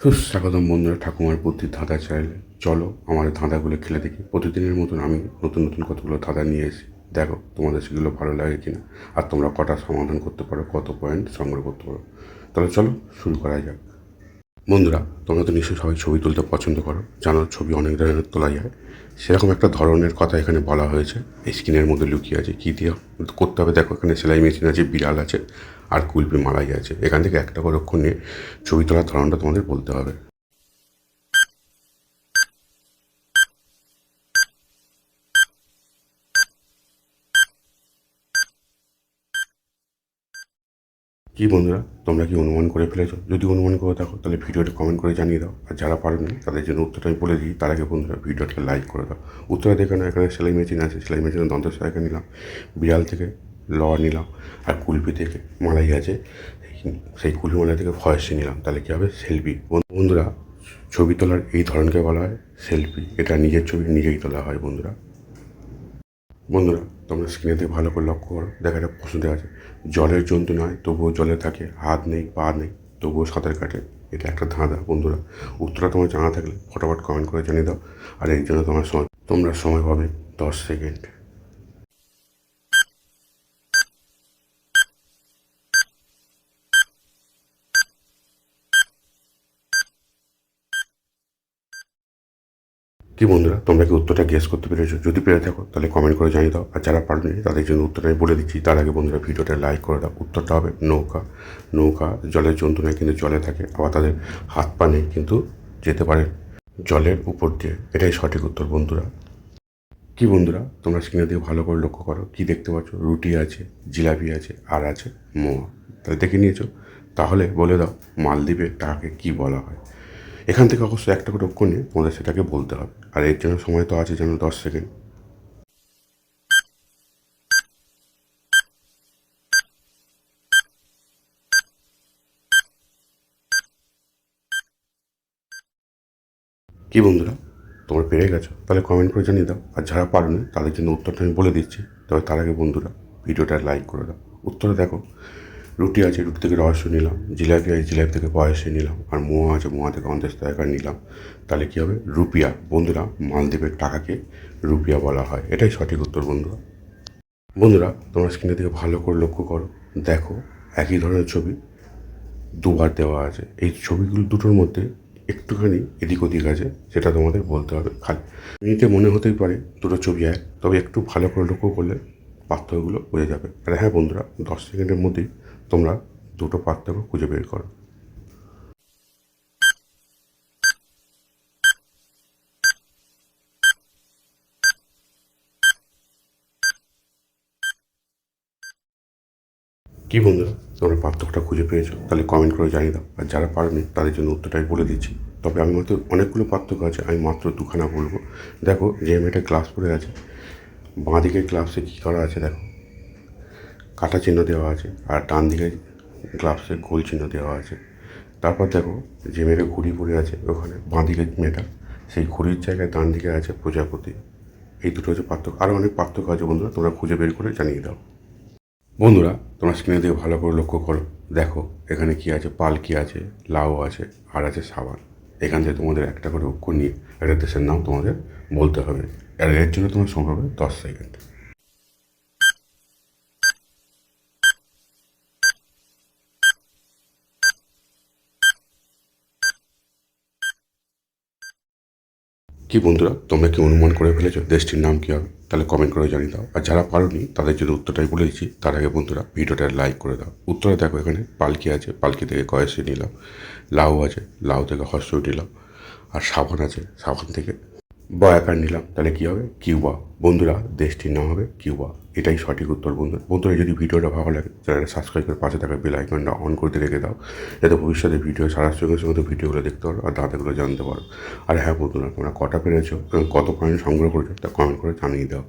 সুস্বাগতম বন্ধুরা ঠাকুমার বুদ্ধির ধাঁধা চাইলে চলো আমাদের ধাঁধাগুলো খেলে দেখি। প্রতিদিনের মতন আমি নতুন নতুন কতগুলো ধাঁধা নিয়ে এসেছি, দেখো তোমাদের সেগুলো ভালো লাগে কিনা, আর তোমরা কটা সমাধান করতে পারো, কত পয়েন্ট সংগ্রহ করতে পারো। তাহলে চলো শুরু করা যাক। বন্ধুরা, তোমরা তো নিশ্চয়ই সবাই ছবি তুলতে পছন্দ করো, জানো ছবি অনেক ধরনের তোলা যায়। সেরকম একটা ধরনের কথা এখানে বলা হয়েছে, এই স্ক্রিনের মধ্যে লুকিয়ে আছে। কী দিয়ে করতে হবে দেখো, এখানে সেলাই মেশিন আছে, বিড়াল আছে, আর কুলপি মালাই আছে। এখান থেকে একটা করে অক্ষর নিয়ে ছবি তোলার ধরনটা তোমাদের বলতে হবে। কি বন্ধুরা, তোমরা কি অনুমান করে ফেলেছো? যদি অনুমান করে থাকো তাহলে ভিডিওটা কমেন্ট করে জানিয়ে দাও, আর যারা পারেনি তাদের জন্য উত্তরটা আমি বলে দিই। তার আগে বন্ধুরা ভিডিওটা লাইক করে দাও। উত্তরটা দেখে না, এখানে সেলাই মেশিন আছে, সেলাই মেশিনের দন্ত সহায়িকা নিলাম, বিড়াল থেকে ল নিলাম, আর কুলপি থেকে মালাই আছে, সেই কুলপি মালাই থেকে ভয়েসে নিলাম। তাহলে কী হবে? সেলফি। বন্ধুরা, ছবি তোলার এই ধরনকে বলা হয় সেলফি। এটা নিজের ছবি নিজেই তোলা হয় বন্ধুরা। বন্ধুরা, তোমরা স্ক্রিনে থেকে ভালো করে লক্ষ্য করো, দেখা একটা প্রশ্ন দেওয়া আছে, জলের জন্তু নয় তবুও জলে থাকে, হাত নেই পা নেই তবুও সাঁতার কাটে। এটা একটা ধাঁধা বন্ধুরা। উত্তরটা তোমার জানা থাকলে ফটাফট কমেন্ট করে জানিয়ে দাও, আর এর জন্য তোমরা সময় পাবে 10 সেকেন্ড। কি বন্ধুরা, তোমরা কি উত্তরটা গেস করতে পেরেছো? যদি পেরে থাকো তাহলে কমেন্ট করে জানিয়ে দাও, আর যারা পারোনি তাদের জন্য উত্তরটা আমি বলে দিচ্ছি। তার আগে বন্ধুরা ভিডিওটা লাইক করে দাও। উত্তরটা হবে নৌকা। নৌকা জলের জন্তু নয়, কিন্তু জলে থাকে, আবার তাদের হাত পা নেই কিন্তু যেতে পারে জলের উপর দিয়ে। এটাই সঠিক উত্তর বন্ধুরা। কি বন্ধুরা, তোমরা স্ক্রিনে দিয়ে ভালো করে লক্ষ্য করো, কি দেখতে পাচ্ছ? রুটি আছে, জিলাপি আছে, আর আছে মোয়া। তাহলে দেখে নিয়েছো? তাহলে বলে দাও মালদ্বীপের টাকাকে কি বলা হয়? এখান থেকে অবশ্যই একটা করে অক্ষর নিয়ে তোমাদের সেটাকে বলতে হবে, আর এর জন্য সময় তো আছে যেন 10 সেকেন্ড। কি বন্ধুরা, তোমরা পেরে গেছো? তাহলে কমেন্ট করে জানিয়ে দাও, আর যারা পারোনি তাদের জন্য উত্তরটা আমি বলে দিচ্ছি। তবে তার আগে বন্ধুরা ভিডিওটা লাইক করে দাও। উত্তরে দেখো, রুটি আছে, রুটি থেকে রহস্য নিলাম, জিলাপি আছে, জিলাপি থেকে পয়সা নিলাম, আর মোয়া আছে, মোয়া থেকে 50 টাকা নিলাম। তাহলে কী হবে? রুপিয়া। বন্ধুরা, মালদ্বীপের টাকাকে রুপিয়া বলা হয়। এটাই সঠিক উত্তর বন্ধুরা। বন্ধুরা, তোমরা স্ক্রিনের দিকে ভালো করে লক্ষ্য করো, দেখো একই ধরনের ছবি দুবার দেওয়া আছে। এই ছবিগুলো দুটোর মধ্যে একটুখানি এদিক ওদিক আছে, সেটা তোমাদের বলতে হবে। খালি মিনিটে মনে হতেই পারে দুটো ছবি এক, তবে একটু ভালো করে লক্ষ্য করলে পার্থক্যগুলো বোঝা যাবে। আর হ্যাঁ বন্ধুরা, 10 সেকেন্ডের মধ্যেই তোমরা দুটো পার্থক্য খুঁজে বের করো। কি বন্ধুরা, তোমরা পার্থক্যটা খুঁজে পেয়েছো? তাহলে কমেন্ট করে জানিয়ে দাও, আর যারা পারেনি তাদের জন্য উত্তরটাই বলে দিচ্ছি। তবে আমি হয়তো অনেকগুলো পার্থক্য আছে, আমি মাত্র দুখানা বলবো। দেখো, যে মেয়েটা গ্লাভস পরে আছে, বাঁ দিকের গ্লাভসে কী করা আছে দেখো, কাটা চিহ্ন দেওয়া আছে, আর ডান দিকে গ্লাভসে গোল চিহ্ন দেওয়া আছে। তারপর দেখো, যে মেয়েটা ঘুড়ি পরে আছে, ওখানে বাঁ দিকের মেয়েটা, সেই ঘুড়ির জায়গায় ডান দিকে আছে প্রজাপতি। এই দুটো হচ্ছে পার্থক্য। আরও অনেক পার্থক্য আছে বন্ধুরা, তোমরা খুঁজে বের করে জানিয়ে দাও। বন্ধুরা, তোমরা স্ক্রিনে দিকে ভালো করে লক্ষ্য করো, দেখো এখানে কি আছে? পালকি আছে, লাউ আছে, আর আছে সাবান। এখান থেকে তোমাদের একটা করে অক্ষর নিয়ে একটা দেশের নাম তোমাদের বলতে হবে, আর এর জন্য তোমার সময় হবে 10 সেকেন্ড। কি বন্ধুরা, তোমরা কি অনুমান করে ফেলেছো দেশটির নাম কী হবে? তাহলে কমেন্ট করে জানিয়ে দাও, আর যারা পারোনি তাদের জন্য উত্তরটাই বলে দিচ্ছি। তার আগে বন্ধুরা ভিডিওটা লাইক করে দাও। উত্তরে দেখো, এখানে পালকি আছে, পালকি থেকে কয়েসে নিলাম, লাউ আছে, লাউ থেকে হর্ষ নিলাম, আর সাবান আছে, সাবান থেকে বয়াকার নিলাম। তাহলে কী হবে? কিউবা। বন্ধুরা, দেশটির নাম হবে কিউবা। এটাই সঠিক উত্তর বন্ধুরা। বন্ধুরা, যদি ভিডিওটা ভালো লাগে তাহলে সাবস্ক্রাইব করে পাশে থাকা বেল আইকনটা অন করতে রেখে দাও, যাতে ভবিষ্যতে ভিডিও ছাড়ার সঙ্গে সঙ্গে ভিডিওগুলো দেখতে পারো আর দাদাগুলো জানতে পারো। আর হ্যাঁ বন্ধুরা, তোমরা কটা পেরেছো এবং কত পয়েন্ট সংগ্রহ করেছো তা কমেন্ট করে জানিয়ে দাও।